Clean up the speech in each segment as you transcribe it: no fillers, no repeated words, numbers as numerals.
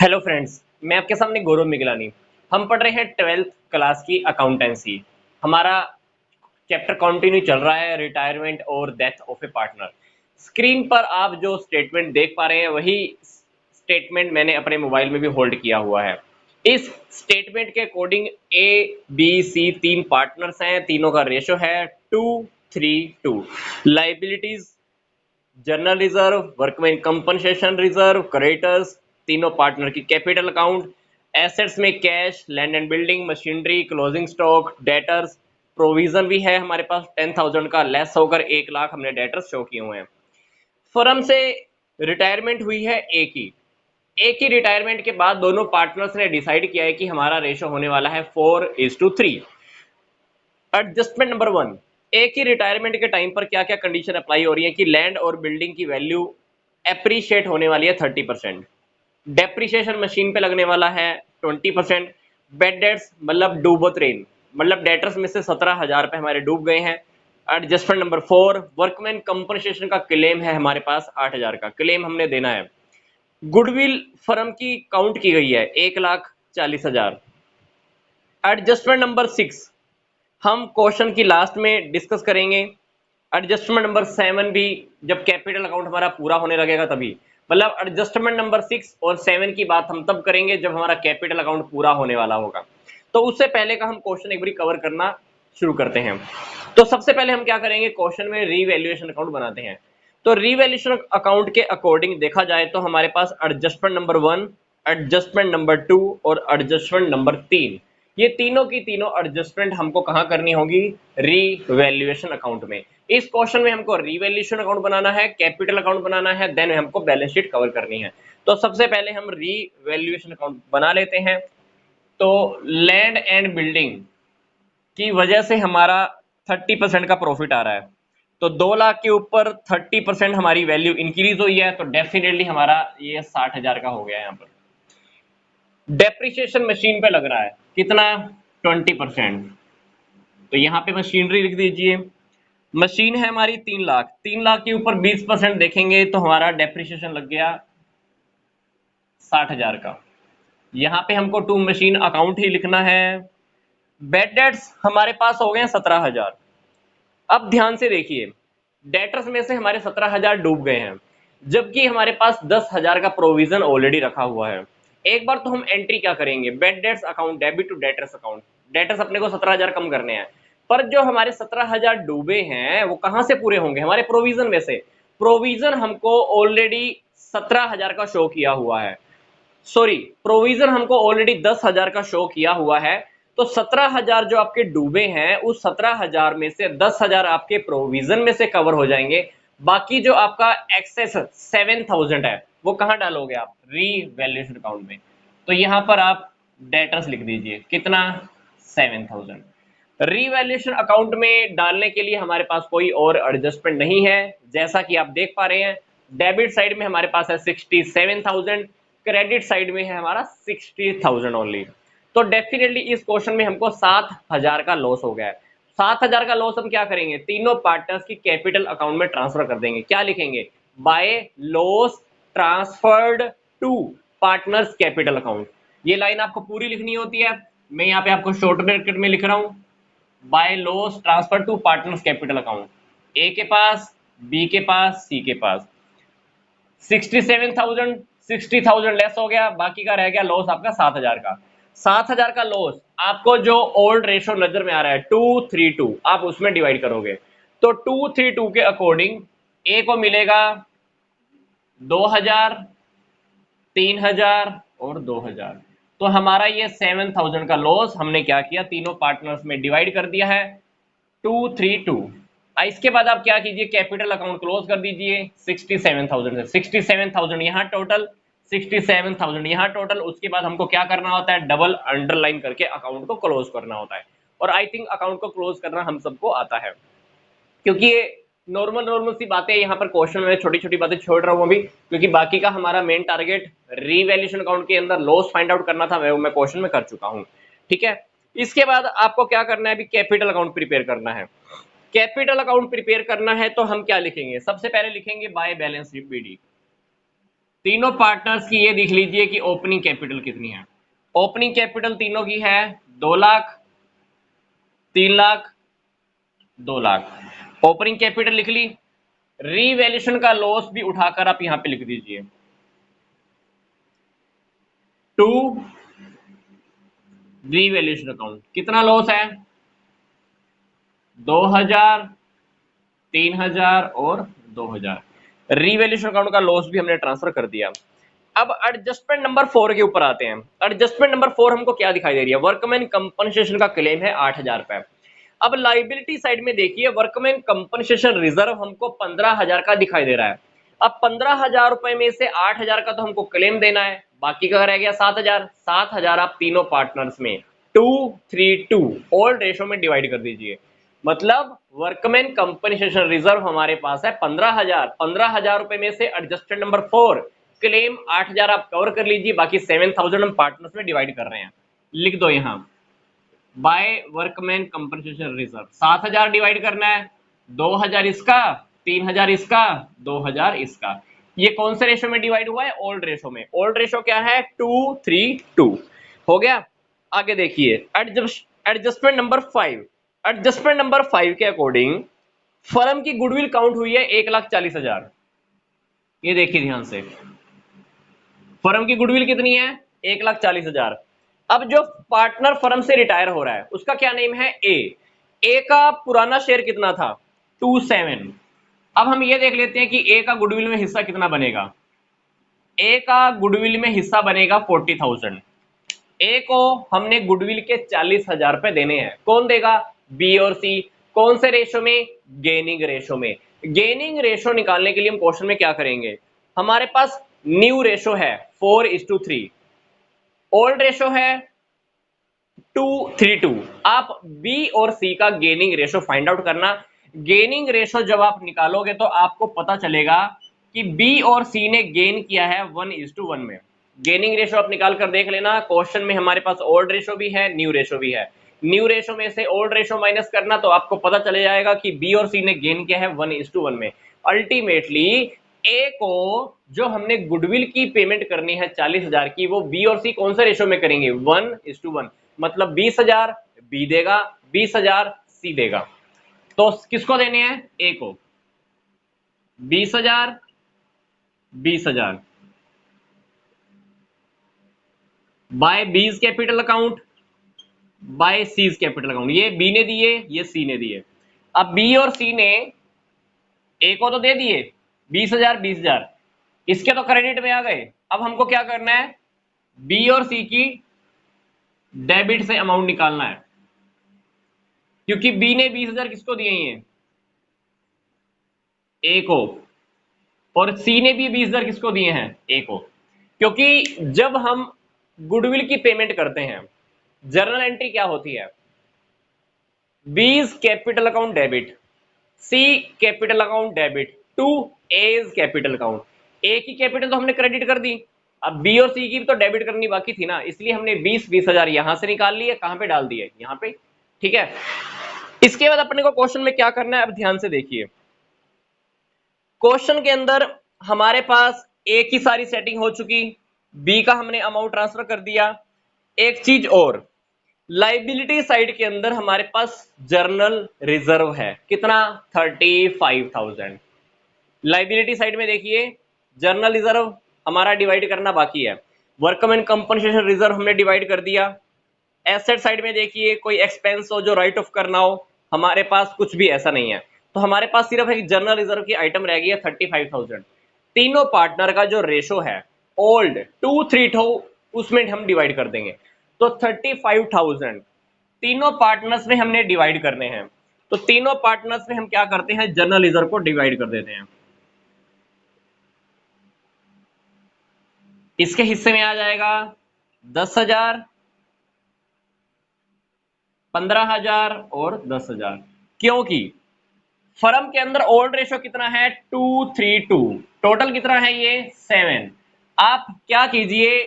Hello friends, मैं आपके सामने गौरव मिगलानी। हम पढ़ रहे हैं 12th क्लास की अकाउंटेंसी। हमारा चैप्टर कंटिन्यू चल रहा है रिटायरमेंट और death of A partner. Screen पर आप जो स्टेटमेंट देख पा रहे हैं वही स्टेटमेंट मैंने अपने मोबाइल में भी होल्ड किया हुआ है। इस स्टेटमेंट के अकॉर्डिंग ए बी सी तीन पार्टनर्स हैं, तीनों का रेशो है 2:3:2। Liabilities general reserve, workman compensation reserve, creditors, तीनों पार्टनर की कैपिटल अकाउंट, एसेट्स में cash, land and building, machinery, closing stock, debtors, provision भी है हमारे पास 10,000 का, लेस होकर 1 लाख हमने डेटर्स शो किए हुए हैं। फर्म से रिटायरमेंट हुई है एक ही रिटायरमेंट के बाद दोनों पार्टनर्स ने डिसाइड किया है कि हमारा रेशो होने वाला है 4:3। एडजस्टमेंट नंबर 1, एक ही रिटायरमेंट के टाइम पर क्या क्या कंडीशन अप्लाई हो रही है कि लैंड और बिल्डिंग की वैल्यू एप्रिशिएट होने वाली है 30%, डेप्रिसिएशन मशीन पे लगने वाला है 20%, बेड डेट्स मतलब डूबो ट्रेन मतलब डेटर्स में से 17,000 रुपए हमारे डूब गए हैं। एडजस्टमेंट नंबर 4, वर्कमैन कंपनसेशन का क्लेम है हमारे पास 8,000 का क्लेम हमने देना है। गुडविल फर्म की काउंट की गई है 1,40,000। एडजस्टमेंट नंबर 6 हम क्वेश्चन की लास्ट में डिस्कस करेंगे। एडजस्टमेंट नंबर 7 भी जब कैपिटल अकाउंट हमारा पूरा होने लगेगा तभी, मतलब एडजस्टमेंट नंबर 6 और 7 की बात हम तब करेंगे जब हमारा कैपिटल अकाउंट पूरा होने वाला होगा। तो उससे पहले का हम क्वेश्चन एक बार कवर करना शुरू करते हैं। तो सबसे पहले हम क्या करेंगे, क्वेश्चन में रीवैल्यूएशन अकाउंट बनाते हैं। तो रीवैल्यूएशन अकाउंट के अकॉर्डिंग देखा जाए तो हमारे पास एडजस्टमेंट नंबर 1, एडजस्टमेंट नंबर 2 और एडजस्टमेंट नंबर 3, ये तीनों की तीनों एडजस्टमेंट हमको कहां करनी होगी, रीवैल्यूएशन अकाउंट में। इस क्वेश्चन में हमको रीवैल्यूएशन अकाउंट बनाना है, कैपिटल अकाउंट बनाना है, देन हमको बैलेंस शीट कवर करनी है। तो सबसे पहले हम रीवैल्यूएशन अकाउंट बना लेते हैं। तो लैंड एंड बिल्डिंग की वजह से हमारा 30% का प्रॉफिट आ रहा है, तो 2 लाख के ऊपर 30% हमारी वैल्यू इंक्रीज हुई है, तो डेफिनेटली हमारा ये 60,000 का हो गया। यहाँ पर डेप्रिसिएशन मशीन पे लग रहा है कितना, 20%, तो यहाँ पे मशीनरी लिख दीजिए। मशीन है हमारी 3 लाख, 3 लाख के ऊपर 20% देखेंगे तो हमारा डेप्रिसिएशन लग गया 60,000 का। यहाँ पे हमको टू मशीन अकाउंट ही लिखना है। बेड डेट्स हमारे पास हो गए 17,000। अब ध्यान से देखिए, डेटर्स में से हमारे 17,000 डूब गए हैं, जबकि हमारे पास 10,000 का प्रोविजन ऑलरेडी रखा हुआ है। एक बार तो हम एंट्री क्या करेंगे, bad debts account debit to debtors account, debtors अपने को 17,000 कम करने हैं, पर जो हमारे 17,000 डूबे हैं वो कहां से पूरे होंगे, हमारे प्रोविजन में से। प्रोविजन हमको ऑलरेडी 17,000 का शो किया हुआ है, सॉरी प्रोविजन हमको ऑलरेडी 10,000 का शो किया हुआ है। तो 17,000 जो आपके डूबे हैं उस 17,000 में से 10,000 आपके प्रोविजन में से कवर हो जाएंगे। बाकी जो आपका एक्सेस 7,000 है वो कहां डालोगे आप, रीवैल्यूएशन अकाउंट में। तो यहां पर आप डेटर्स लिख दीजिए कितना, 7,000। रीवैल्यूएशन अकाउंट में डालने के लिए हमारे पास कोई और एडजस्टमेंट नहीं है। जैसा कि आप देख पा रहे हैं, डेबिट साइड में हमारे पास है 67,000, क्रेडिट साइड में है हमारा 60,000 ओनली। तो डेफिनेटली इस क्वेश्चन में हमको 7,000 का लॉस हो गया है। 7,000 का लॉस हम क्या करेंगे, तीनों पार्टनर्स की कैपिटल अकाउंट में ट्रांसफर कर देंगे। क्या लिखेंगे, by loss transferred to partners capital account. ये लाइन आपको पूरी लिखनी होती है, मैं यहाँ पे आपको शॉर्ट ब्रैकेट में लिख रहा हूं, by loss transfer to partners capital account. A के पास, बी के पास, सी के पास 67,000, 60,000 लेस हो गया, बाकी का रह गया लॉस आपका 7,000 का। 7,000 का लॉस आपको जो ओल्ड रेशो नजर में आ रहा है 2:3:2, आप उसमें डिवाइड करोगे तो 2:3:2 के अकॉर्डिंग ए को मिलेगा 2,000, 3,000 और 2,000। तो हमारा ये 7,000 का लॉस हमने क्या किया, तीनों पार्टनर्स में डिवाइड कर दिया है 2:3:2। इसके बाद आप क्या कीजिए, कैपिटल अकाउंट क्लोज कर दीजिए 67,000 से। 67,000 यहाँ टोटल, 67,000 यहाँ टोटल। उसके बाद हमको क्या करना होता है, डबल अंडरलाइन करके अकाउंट को क्लोज करना होता है। और आई थिंक अकाउंट को क्लोज करना हम सबको आता है, क्योंकि ये नॉर्मल नॉर्मल सी बातें यहाँ पर क्वेश्चन में छोटी छोटी बातें छोड़ रहा हूँ अभी, क्योंकि बाकी का हमारा मेन टारगेट रीवैल्यूएशन अकाउंट के अंदर लॉस फाइंड आउट करना था, मैं क्वेश्चन में कर चुका हूँ। ठीक है, इसके बाद आपको क्या करना है, अभी कैपिटल अकाउंट प्रिपेयर करना है। कैपिटल अकाउंट प्रिपेयर करना है तो हम क्या लिखेंगे, सबसे पहले लिखेंगे बाय बैलेंस शीट बीडी। तीनों पार्टनर्स की ये देख लीजिए कि ओपनिंग कैपिटल कितनी है। ओपनिंग कैपिटल तीनों की है 2 लाख, 3 लाख, 2 लाख। ओपनिंग कैपिटल लिख ली। रीवैल्यूएशन का लॉस भी उठाकर आप यहां पे लिख दीजिए, टू रीवैल्यूएशन अकाउंट। कितना लॉस है? 2000, 3000 और 2000। रीवैल्यूएशन अकाउंट का लॉस भी हमने ट्रांसफर कर दिया। अब एडजस्टमेंट नंबर 4 के ऊपर आते हैं। एडजस्टमेंट नंबर 4 हमको क्या दिखाई दे रही है? वर्कमैन कंपनसेशन का क्लेम है 8000 रुपए। अब लाइबिलिटी साइड में देखिए, वर्कमैन कंपनसेशन रिजर्व हमको 15000 का दिखाई दे रहा है। अब 15000 रुपए में से 8000 का तो हमको क्लेम देना है, बाकी का रह गया 7000। 7000 आप तीनों पार्टनर्स में 232 ओल्ड रेशो में डिवाइड कर दीजिए। मतलब वर्कमैन कंपनसेशन रिजर्व हमारे पास है 15000। 15000 रुपए में से एडजस्टेड नंबर 4 क्लेम 8000 आप कवर कर लीजिए, बाकी 7000 हम पार्टनर्स में डिवाइड कर रहे हैं। लिख दो यहां by workman compensation reserve. 7000 divide करना है, 2000 इसका, 3000 इसका, 2000 इसका। ये कौन से रेशो में डिवाइड हुआ है? ओल्ड रेशो में। ओल्ड रेशो क्या है? 232 हो गया। आगे देखिए एडजस्टमेंट नंबर 5। एडजस्टमेंट नंबर 5 के अकॉर्डिंग फर्म की गुडविल काउंट हुई है 1,40,000। ये देखिए ध्यान से, फर्म की गुडविल कितनी है? 1,40,000। अब जो पार्टनर फर्म से रिटायर हो रहा है उसका क्या नेम है? ए का पुराना शेयर कितना था? 27। अब हम ये देख लेते हैं कि ए का गुडविल में हिस्सा कितना बनेगा। ए का गुडविल में हिस्सा बनेगा 40,000। ए को हमने गुडविल के 40,000 रुपए देने हैं। कौन देगा? बी और सी। कौन से रेशो में? गेनिंग रेशो में। गेनिंग रेशो निकालने के लिए हम क्वेश्चन में क्या करेंगे? हमारे पास न्यू रेशो है 4:3, ओल्ड रेशो है 2:3। आप बी और सी का गेनिंग रेशो फाइंड आउट करना। गेनिंग रेशो जब आप निकालोगे तो आपको पता चलेगा कि बी और सी ने गेन किया है 1:1 में। गेनिंग रेशो आप निकाल कर देख लेना। क्वेश्चन में हमारे पास ओल्ड रेशो भी है, न्यू रेशो भी है। न्यू रेशो में से ओल्ड रेशो माइनस करना तो आपको पता चले जाएगा कि बी और सी ने गेन किया है 1:1 में। अल्टीमेटली ए को जो हमने गुडविल की पेमेंट करनी है 40,000 की, वो बी और सी कौन से रेशो में करेंगे? 1:1। मतलब 20,000 बी देगा, 20,000 सी देगा। तो किसको देने हैं? ए को 20,000, 20,000 by B's capital account, by C's capital account. ये बी ने दिए, ये सी ने दिए। अब बी और सी ने ए को तो दे दिए 20,000, 20,000, इसके तो क्रेडिट में आ गए। अब हमको क्या करना है? बी और सी की डेबिट से अमाउंट निकालना है, क्योंकि बी ने 20,000 किसको दिए हैं? ए को। और सी ने भी 20,000 किसको दिए हैं? ए को। क्योंकि जब हम गुडविल की पेमेंट करते हैं, जर्नल एंट्री क्या होती है? B's capital account debit, C capital account debit to A's capital account. A की कैपिटल तो हमने क्रेडिट कर दी, अब बी और सी की भी तो डेबिट करनी बाकी थी ना, इसलिए हमने 20,000 यहां से निकाल लिए। कहां पे डाल दिए? यहां पे। ठीक है। इसके बाद अपने को क्वेश्चन में क्या करना है, अब ध्यान से देखिए। क्वेश्चन के अंदर हमारे पास ए की सारी सेटिंग हो चुकी, बी का हमने अमाउंट ट्रांसफर कर दिया। एक चीज और, लाइबिलिटी साइड के अंदर हमारे पास जर्नल रिजर्व है कितना? 35,000। लाइबिलिटी साइड में देखिए, जर्नल रिजर्व हमारा डिवाइड करना बाकी है। वर्कमैन कंपनसेशन रिजर्व हमने डिवाइड कर दिया। एसेट साइड में देखिए, कोई एक्सपेंस हो जो राइट ऑफ करना हो, हमारे पास कुछ भी ऐसा नहीं है। तो हमारे पास सिर्फ एक जर्नल रिजर्व की आइटम रह गई है 35,000। तीनों पार्टनर का जो रेशो है ओल्ड 2:3 उसमें हम डिवाइड कर देंगे। तो 35,000 तीनों पार्टनर्स में हमने डिवाइड करने हैं। तो तीनों पार्टनर्स में हम क्या करते हैं? जर्नल रिजर्व को डिवाइड कर देते हैं। इसके हिस्से में आ जाएगा 10,000, 15,000 और 10,000। क्योंकि फर्म के अंदर ओल्ड रेशो कितना है? 2:3। टोटल कितना है ये? 7। आप क्या कीजिए,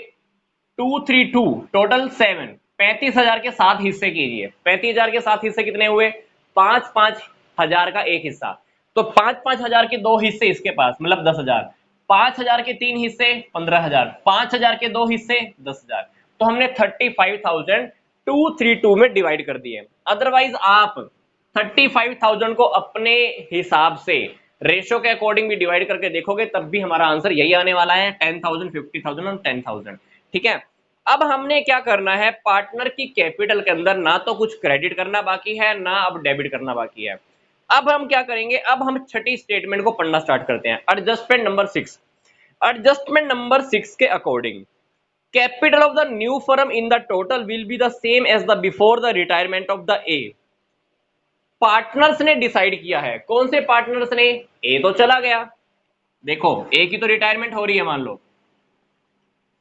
2:3 टोटल 7, 35,000 के 7 हिस्से कीजिए। 35,000 के 7 हिस्से कितने हुए? 5,000 का एक हिस्सा। तो 5,000 के 2 हिस्से इसके पास, मतलब 10,000। 5,000 के 3 हिस्से 15,000, 5,000 के 2 हिस्से 10,000, तो हमने 35,232 में डिवाइड कर दिए। अदरवाइज आप 35,000 को अपने हिसाब से रेशो के अकॉर्डिंग भी डिवाइड करके देखोगे तब भी हमारा आंसर यही आने वाला है, 10,000, 50,000 और 10,000। ठीक है, अब हमने क्या करना है, पार्टनर की कैपिटल के अंदर ना तो कुछ क्रेडिट करना बाकी है ना अब डेबिट करना बाकी है। अब हम क्या करेंगे, अब हम छठी स्टेटमेंट को पढ़ना स्टार्ट करते हैं। एडजस्टमेंट नंबर 6, एडजस्टमेंट नंबर 6 के according capital of the new firm in the total will be the same as the before the retirement of the A. Partners ने डिसाइड किया है, कौन से पार्टनर्स ने, ए तो चला गया, देखो ए की तो रिटायरमेंट हो रही है मान लो।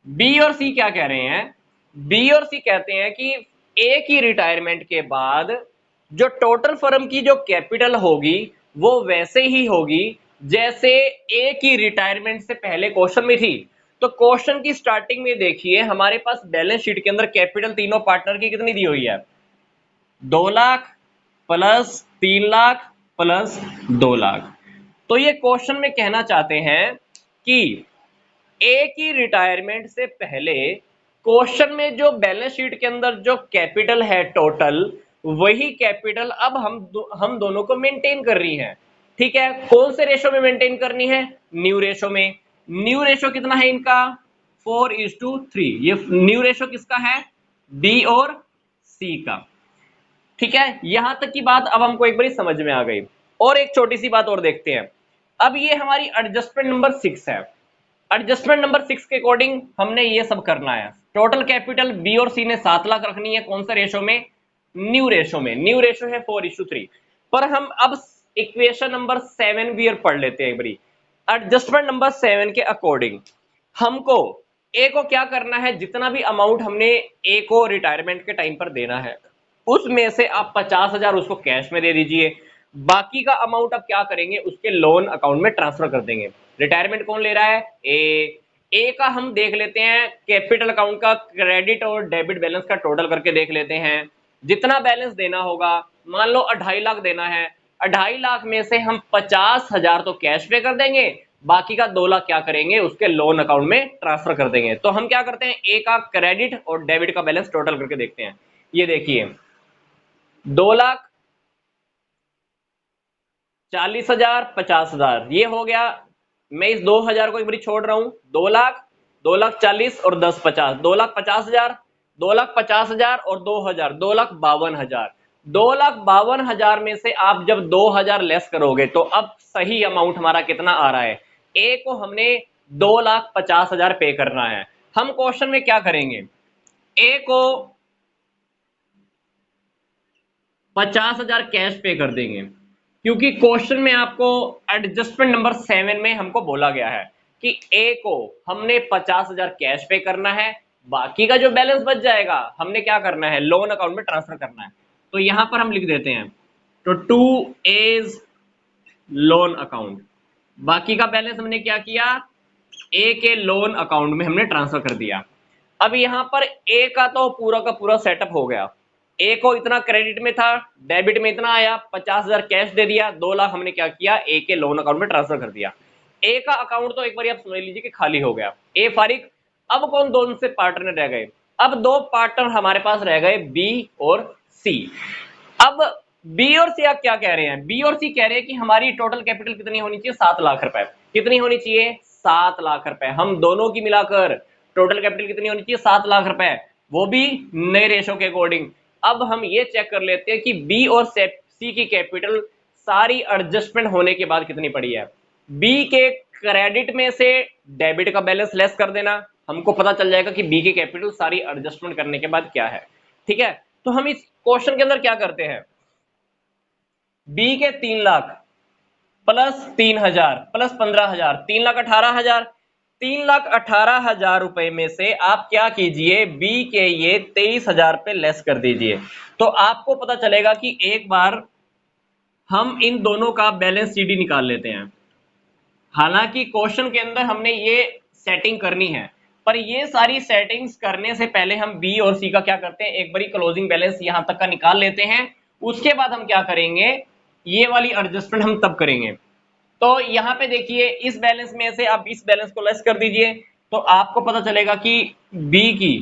बी और सी क्या कह रहे हैं, बी और सी कहते हैं कि ए की रिटायरमेंट के बाद जो टोटल फर्म की जो कैपिटल होगी वो वैसे ही होगी जैसे ए की रिटायरमेंट से पहले क्वेश्चन में थी। तो क्वेश्चन की स्टार्टिंग में देखिए हमारे पास बैलेंस शीट के अंदर कैपिटल तीनों पार्टनर की कितनी दी हुई है, 2 लाख प्लस 3 लाख प्लस 2 लाख। तो ये क्वेश्चन में कहना चाहते हैं कि ए की रिटायरमेंट से पहले क्वेश्चन में जो बैलेंस शीट के अंदर जो कैपिटल है टोटल, वही कैपिटल अब हम दोनों को मेंटेन कर रही है। ठीक है, कौन से रेशो में मेंटेन करनी है, न्यू रेशो में। न्यू रेशो कितना है इनका, 4:3। ये न्यू रेशो किसका है, बी और सी का। ठीक है, यहां तक की बात अब हमको एक बार समझ में आ गई। और एक छोटी सी बात और देखते हैं। अब ये हमारी एडजस्टमेंट नंबर 6 है। एडजस्टमेंट नंबर 6 के अकॉर्डिंग हमने ये सब करना है। टोटल कैपिटल बी और सी ने 7 लाख रखनी है, कौन सा रेशो में, न्यू रेशो में। न्यू रेशो है 4:3। पर हम अब इक्वेशन नंबर 7 भी पढ़ लेते हैं एक बारी। एडजस्टमेंट नंबर 7 के अकॉर्डिंग हमको ए को क्या करना है, जितना भी अमाउंट हमने ए को रिटायरमेंट के टाइम पर देना है उसमें से आप 50,000 उसको कैश में दे दीजिए। बाकी का अमाउंट अब क्या करेंगे, उसके लोन अकाउंट में ट्रांसफर कर देंगे। रिटायरमेंट कौन ले रहा है, ए का हम देख लेते हैं कैपिटल अकाउंट का क्रेडिट और डेबिट बैलेंस का टोटल करके देख लेते हैं। जितना बैलेंस देना होगा, मान लो 2.5 लाख देना है, 2.5 लाख में से हम 50,000 तो कैश पे कर देंगे, बाकी का 2 लाख क्या करेंगे, उसके लोन अकाउंट में ट्रांसफर कर देंगे। तो हम क्या करते हैं, ए का क्रेडिट और डेबिट का बैलेंस टोटल करके देखते हैं। ये देखिए 2,40,000 50,000 ये हो गया। मैं इस 2,000 को एक बार छोड़ रहा हूं, 2 लाख 2,40,000 और 10 50, 2,50,000, 2,50,000 और 2,000, 2,52,000। 2,52,000 में से आप जब 2,000 लेस करोगे तो अब सही अमाउंट हमारा कितना आ रहा है, ए को हमने 2,50,000 पे करना है। हम क्वेश्चन में क्या करेंगे, ए को 50,000 कैश पे कर देंगे, क्योंकि क्वेश्चन में आपको एडजस्टमेंट नंबर 7 में हमको बोला गया है कि ए को हमने 50,000 कैश पे करना है, बाकी का जो बैलेंस बच जाएगा हमने क्या करना है, लोन अकाउंट में ट्रांसफर करना है। तो यहां पर हम लिख देते हैं, तो टू एज लोन अकाउंट, बाकी का बैलेंस हमने क्या किया, ए के लोन अकाउंट में हमने ट्रांसफर कर दिया। अब यहां पर ए का तो पूरा का पूरा सेटअप हो गया। ए को इतना क्रेडिट में था, डेबिट में इतना आया, 50,000 कैश दे दिया, 2 लाख हमने क्या किया, ए के लोन अकाउंट में ट्रांसफर कर दिया। ए का अकाउंट तो एक बार आप समझ लीजिए कि खाली हो गया, ए फारिग। अब कौन दोनों से पार्टनर रह गए, अब दो पार्टनर हमारे पास रह गए, बी और सी। अब बी और सी आप क्या कह रहे हैं, बी और सी कह रहे हैं कि हमारी टोटल कैपिटल कितनी होनी चाहिए, 7 लाख रुपए। कितनी होनी चाहिए, 7 लाख रुपए। हम दोनों की मिलाकर टोटल कैपिटल कितनी होनी चाहिए, 7 लाख रुपए, वो भी नए रेशो के अकॉर्डिंग। अब हम ये चेक कर लेते हैं कि बी और सी की कैपिटल सारी एडजस्टमेंट होने के बाद कितनी पड़ी है। बी के क्रेडिट में से डेबिट का बैलेंस लेस कर देना, हमको पता चल जाएगा कि बी की कैपिटल सारी एडजस्टमेंट करने के बाद क्या है। ठीक है, तो हम इस क्वेश्चन के अंदर क्या करते हैं, बी के 3 लाख प्लस 3,000 प्लस 15,000, 3,18,000, 3,18,000 रुपए में से आप क्या कीजिए, बी के ये 23,000 पे लेस कर दीजिए। तो आपको पता चलेगा कि एक बार हम इन दोनों का बैलेंस सीडी निकाल लेते हैं। हालांकि क्वेश्चन के अंदर हमने ये सेटिंग करनी है, पर ये सारी सेटिंग्स करने से पहले हम बी और सी का क्या करते हैं, एक बारी क्लोजिंग बैलेंस यहां तक का निकाल लेते हैं। उसके बाद हम क्या करेंगे, ये वाली एडजस्टमेंट हम तब करेंगे। तो यहाँ पे देखिए इस बैलेंस में से आप इस बैलेंस को लेस कर दीजिए, तो आपको पता चलेगा कि बी की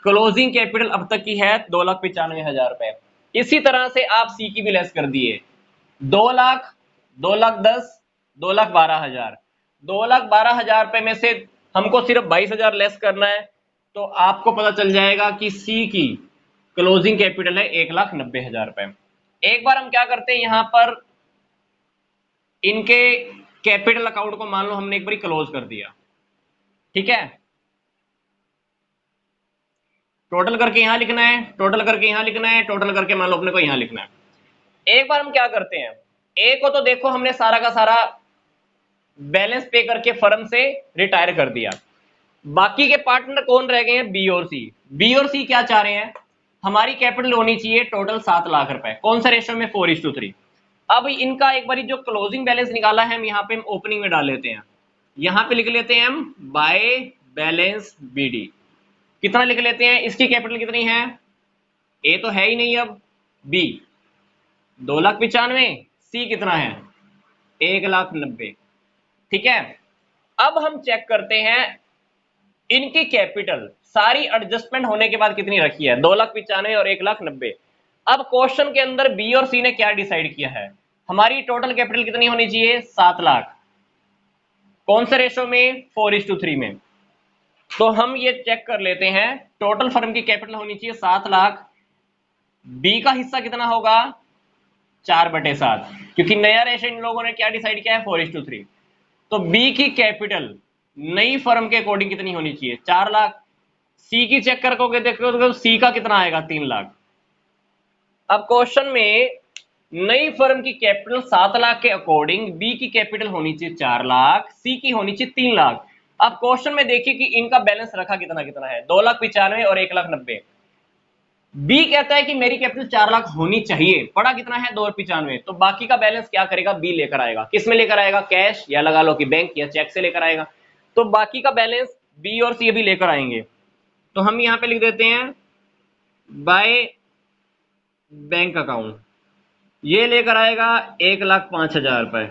क्लोजिंग कैपिटल अब तक की है 2,95,000 रुपए। इसी तरह से आप सी की भी लेस कर दिए, 2 लाख, 2,10,000, 2,12,000, 2,12,000 रुपए में से हमको सिर्फ 22,000 लेस करना है, तो आपको पता चल जाएगा कि सी की क्लोजिंग कैपिटल है 1,90,000 रुपए। एक बार हम क्या करते हैं, यहां पर इनके कैपिटल अकाउंट को मान लो हमने एक बार क्लोज कर दिया, ठीक है। टोटल करके यहां लिखना है, टोटल करके यहां लिखना है, टोटल करके मान लो अपने को यहां लिखना है। एक बार हम क्या करते हैं, ए को तो देखो हमने सारा का सारा बैलेंस पे करके फर्म से रिटायर कर दिया, बाकी के पार्टनर कौन रह गए हैं, बी और सी। बी और सी क्या चाह रहे हैं, हमारी कैपिटल होनी चाहिए टोटल 7 लाख रुपए, कौन सा रेशियो में, 4:3। अब इनका एक बार जो क्लोजिंग बैलेंस निकाला है हम यहाँ पे हम ओपनिंग में डाल लेते हैं, यहाँ पे लिख लेते हैं हम बाय बैलेंस बीडी, कितना लिख लेते हैं, इसकी कैपिटल कितनी है, ए तो है ही नहीं, अब बी 2,95,000, सी कितना है 1,90,000, ठीक है। अब हम चेक करते हैं इनकी कैपिटल सारी एडजस्टमेंट होने के बाद कितनी रखी है, 2,95,000 और 1,90,000। अब क्वेश्चन के अंदर बी और सी ने क्या डिसाइड किया है, हमारी टोटल कैपिटल कितनी होनी चाहिए, 7 लाख, कौन से रेशो में, 4:3 में। तो हम ये चेक कर लेते हैं, टोटल फर्म की कैपिटल होनी चाहिए 7 लाख, बी का हिस्सा कितना होगा 4/7, क्योंकि नया रेशो इन लोगों ने क्या डिसाइड किया है, 4:3। तो बी की कैपिटल नई फर्म के अकॉर्डिंग कितनी होनी चाहिए, 4 लाख। सी की चेक करके देखो तो सी का कितना आएगा, 3 लाख। अब क्वेश्चन में नई फर्म की कैपिटल 7 लाख के अकॉर्डिंग बी की कैपिटल होनी चाहिए 4 लाख, सी की होनी चाहिए 3 लाख। अब क्वेश्चन में देखिए कि इनका बैलेंस रखा कितना कितना है, 2,95,000 और 1,90,000। बी कहता है कि मेरी कैपिटल 4 लाख होनी चाहिए, पड़ा कितना है 2,95,000, तो बाकी का बैलेंस क्या करेगा, बी लेकर आएगा, किस में लेकर आएगा, कैश या लगा लो कि बैंक या चेक से लेकर आएगा। तो बाकी का बैलेंस बी और सी भी लेकर आएंगे, तो हम यहां पे लिख देते हैं बाय बैंक अकाउंट, ये लेकर आएगा 1,05,000 रुपए,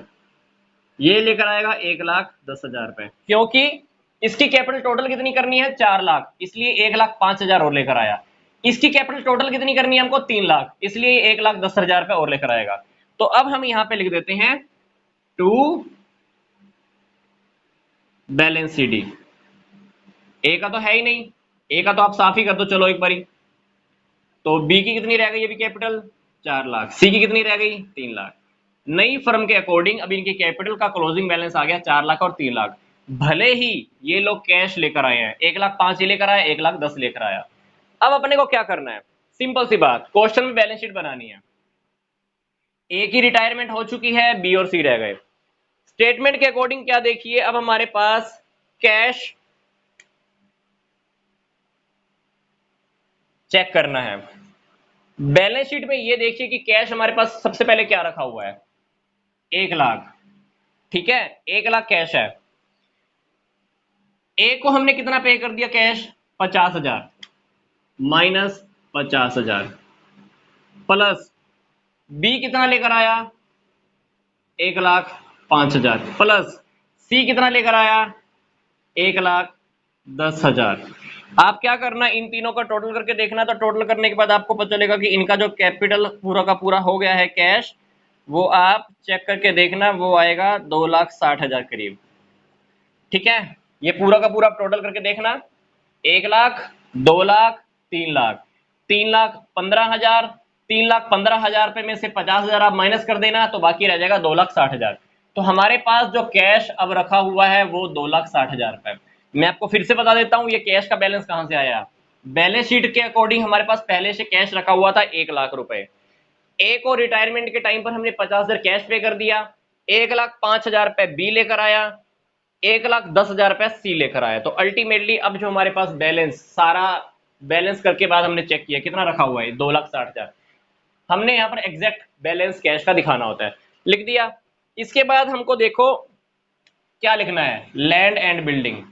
ये लेकर आएगा 1,10,000 रुपए, क्योंकि इसकी कैपिटल टोटल कितनी करनी है 4 लाख, इसलिए 1,05,000 और लेकर आया। इसकी कैपिटल टोटल कितनी करनी है हमको 3 लाख, इसलिए 1,10,000 रुपए और लेकर आएगा। तो अब हम यहां पे लिख देते हैं टू बैलेंस सी डी। ए का तो है ही नहीं, ए का तो आप साफ ही कर दो चलो एक बारी। तो बी की कितनी रह गई अभी कैपिटल 4 लाख, सी की कितनी रह गई 3 लाख। नई फर्म के अकॉर्डिंग अभी इनकी कैपिटल का क्लोजिंग बैलेंस आ गया 4 लाख और 3 लाख। भले ही ये लोग कैश लेकर आए हैं, 1,05,000 ये लेकर आया, 1,10,000 लेकर आया। अब अपने को क्या करना है, सिंपल सी बात, क्वेश्चन में बैलेंस शीट बनानी है। ए की रिटायरमेंट हो चुकी है, बी और सी रह गए। स्टेटमेंट के अकॉर्डिंग क्या देखिए, अब हमारे पास कैश चेक करना है। बैलेंस शीट में ये देखिए कि कैश हमारे पास सबसे पहले क्या रखा हुआ है, 1 लाख, ठीक है, 1 लाख कैश है। ए को हमने कितना पे कर दिया कैश, 50,000 माइनस 50,000 प्लस बी कितना लेकर आया 1,05,000 प्लस सी कितना लेकर आया 1,10,000। आप क्या करना, इन तीनों का टोटल करके देखना, तो टोटल करने के बाद आपको पता चलेगा कि इनका जो कैपिटल पूरा का पूरा हो गया है कैश, वो आप चेक करके देखना, वो आएगा 2,60,000 करीब, ठीक है। ये पूरा का पूरा टोटल करके देखना, 1 लाख, 2 लाख, 3 लाख, 3,15,000, 3,15,000 रुपए में से 50,000 आप माइनस कर देना, तो बाकी रह जाएगा 2,60,000। तो हमारे पास जो कैश अब रखा हुआ है वो 2,60,000 रुपए। मैं आपको फिर से बता देता हूं ये कैश का बैलेंस कहां से आया। बैलेंस शीट के अकॉर्डिंग हमारे पास पहले से कैश रखा हुआ था 1 लाख रुपए। ए को रिटायरमेंट के टाइम पर हमने 50,000 कैश पे कर दिया, 1,05,000 रुपए बी लेकर आया, 1,10,000 रुपए सी लेकर आया। तो अल्टीमेटली अब जो हमारे पास बैलेंस, सारा बैलेंस करके बाद हमने चेक किया कितना रखा हुआ है 2,60,000। हमने यहाँ पर एग्जैक्ट बैलेंस कैश का दिखाना होता है, लिख दिया। इसके बाद हमको देखो क्या लिखना है, land and building.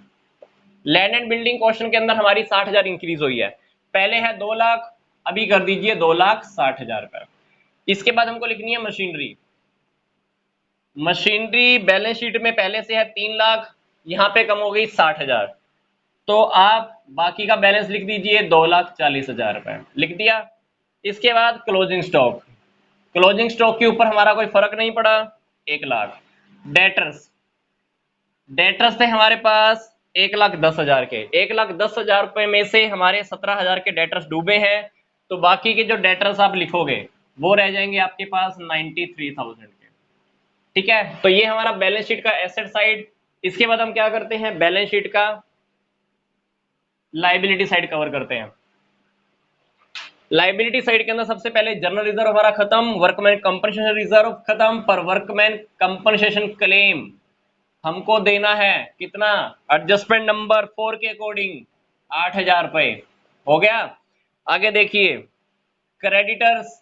Land and building question के अंदर हमारी 60,000 इंक्रीज हुई है, पहले है 2 लाख, अभी कर दीजिए 2,60,000 रुपए। इसके बाद हमको लिखनी है मशीनरी। मशीनरी बैलेंस शीट में पहले से है 3 लाख, यहाँ पे कम हो गई 60,000, तो आप बाकी का बैलेंस लिख दीजिए 2,40,000 रुपए, लिख दिया। इसके बाद क्लोजिंग स्टॉक, क्लोजिंग स्टॉक के ऊपर हमारा कोई फर्क नहीं पड़ा, 1 लाख। डेटर्स, डेटर्स थे हमारे पास 1,10,000 के, 1,10,000 रुपए में से हमारे 17,000 के डेटर्स डूबे हैं, तो बाकी के जो डेटर्स आप लिखोगे वो रह जाएंगे आपके पास 93,000 के। ठीक है, तो ये हमारा बैलेंस शीट का एसेट साइड। इसके बाद हम क्या करते हैं, बैलेंस शीट का लाइबिलिटी साइड कवर करते हैं। लाइबिलिटी साइड के अंदर सबसे पहले जनरल रिजर्व हमारा खत्म, वर्कमैन कंपनसेशन रिजर्व खत्म, पर वर्कमैन कंपनसेशन क्लेम हमको देना है कितना, एडजस्टमेंट नंबर 4 के अकॉर्डिंग 8,000 रुपए, हो गया। आगे देखिए, क्रेडिटर्स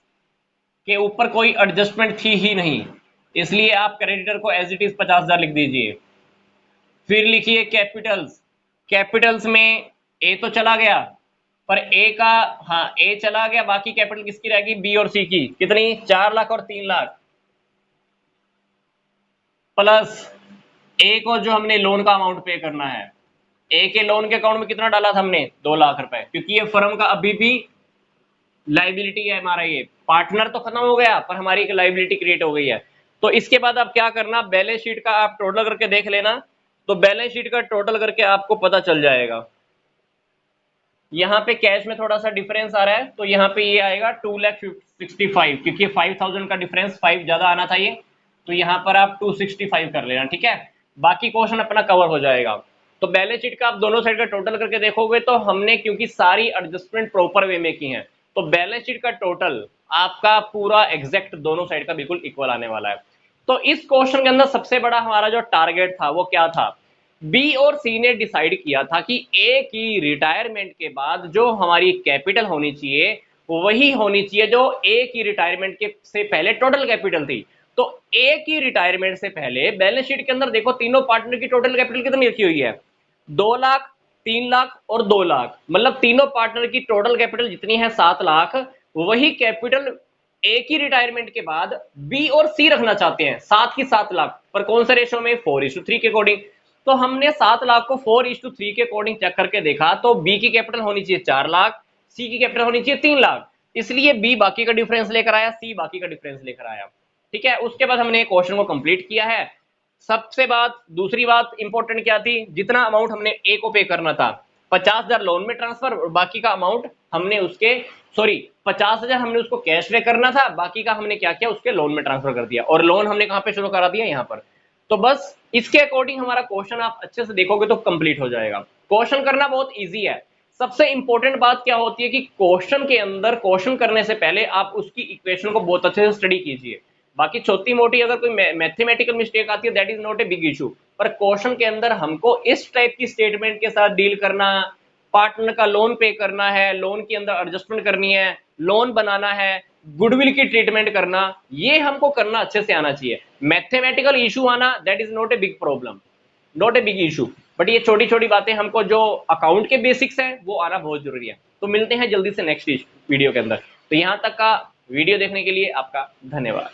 के ऊपर कोई एडजस्टमेंट थी ही नहीं, इसलिए आप क्रेडिटर को एज इट इज 50,000 लिख दीजिए। फिर लिखिए कैपिटल्स, कैपिटल्स में ए तो चला गया, पर ए का, हाँ ए चला गया, बाकी कैपिटल किसकी रहेगी, बी और सी की, कितनी, 4 लाख और 3 लाख, प्लस ए को जो हमने लोन का अमाउंट पे करना है, ए के लोन के अकाउंट में कितना डाला था हमने, 2 लाख रुपए, क्योंकि ये फर्म का अभी भी लाइबिलिटी है हमारा, ये पार्टनर तो खत्म हो गया पर हमारी एक लाइबिलिटी क्रिएट हो गई है। तो इसके बाद आप क्या करना, बैलेंस शीट का आप टोटल करके देख लेना, तो बैलेंस शीट का टोटल करके आपको पता चल जाएगा। यहाँ पे कैश में थोड़ा सा डिफरेंस आ रहा है, तो यहाँ पे ये आएगा 2,65,000, क्योंकि 5,000 का डिफरेंस 5 ज्यादा आना चाहिए, तो यहाँ पर आप 265 कर लेना। ठीक है, बाकी क्वेश्चन अपना कवर हो जाएगा। तो बैलेंस शीट का आप दोनों साइड का टोटल करके देखोगे तो हमने क्योंकि सारी एडजस्टमेंट प्रॉपर वे में की है, तो बैलेंस शीट का टोटल आपका पूरा एग्जैक्ट दोनों साइड का बिल्कुल इक्वल आने वाला है। तो इस क्वेश्चन के अंदर सबसे बड़ा हमारा जो टारगेट था वो क्या था, बी और सी ने डिसाइड किया था कि ए की रिटायरमेंट के बाद जो हमारी कैपिटल होनी चाहिए वही होनी चाहिए जो ए की रिटायरमेंट के से पहले टोटल कैपिटल थी। तो ए की रिटायरमेंट से पहले बैलेंस शीट के अंदर देखो तीनों पार्टनर की टोटल कैपिटल कितनी रखी हुई है, 2 लाख, 3 लाख और 2 लाख, मतलब तीनों पार्टनर की टोटल कैपिटल जितनी है 7 लाख, वही कैपिटल ए की रिटायरमेंट के बाद बी और सी रखना चाहते हैं 7 की 7 लाख, पर कौन सा रेशो में, 4:3 के अकॉर्डिंग। तो हमने 7 लाख को 4:3 के अकॉर्डिंग चेक करके देखा, तो बी की कैपिटल होनी चाहिए 4 लाख, सी की कैपिटल होनी चाहिए 3 लाख, इसलिए बी बाकी का डिफरेंस लेकर आया, सी बाकी का डिफरेंस लेकर आया। ठीक है, उसके बाद हमने क्वेश्चन को कंप्लीट किया है। सबसे बात, दूसरी बात इंपॉर्टेंट क्या थी, जितना अमाउंट हमने ए को पे करना था 50,000 लोन में ट्रांसफर, और बाकी का अमाउंट हमने उसके, सॉरी 50,000 हमने उसको कैश पे करना था, बाकी का हमने क्या किया, उसके लोन में ट्रांसफर कर दिया, और लोन हमने कहां पे शुरू करा दिया, यहां पर। तो बस इसके अकॉर्डिंग हमारा क्वेश्चन आप अच्छे से देखोगे तो कंप्लीट हो जाएगा। क्वेश्चन करना बहुत इजी है। सबसे इंपॉर्टेंट बात क्या होती है कि क्वेश्चन के अंदर क्वेश्चन करने से पहले आप उसकी इक्वेशन को बहुत अच्छे से स्टडी कीजिए। बाकी छोटी मोटी अगर कोई मैथमेटिकल मिस्टेक आती है that is not a big issue, पर क्वेश्चन के अंदर हमको इस टाइप की स्टेटमेंट के साथ डील करना, पार्टनर का लोन पे करना है, लोन के अंदर एडजस्टमेंट करनी है, लोन बनाना है, गुडविल की ट्रीटमेंट करना, ये हमको करना अच्छे से आना चाहिए। मैथमेटिकल इशू आना that is not a big problem, not a big issue, but ये छोटी छोटी बातें हमको जो अकाउंट के बेसिक्स है वो आना बहुत जरूरी है। तो मिलते हैं जल्दी से नेक्स्ट वीडियो के अंदर। तो यहां तक का वीडियो देखने के लिए आपका धन्यवाद।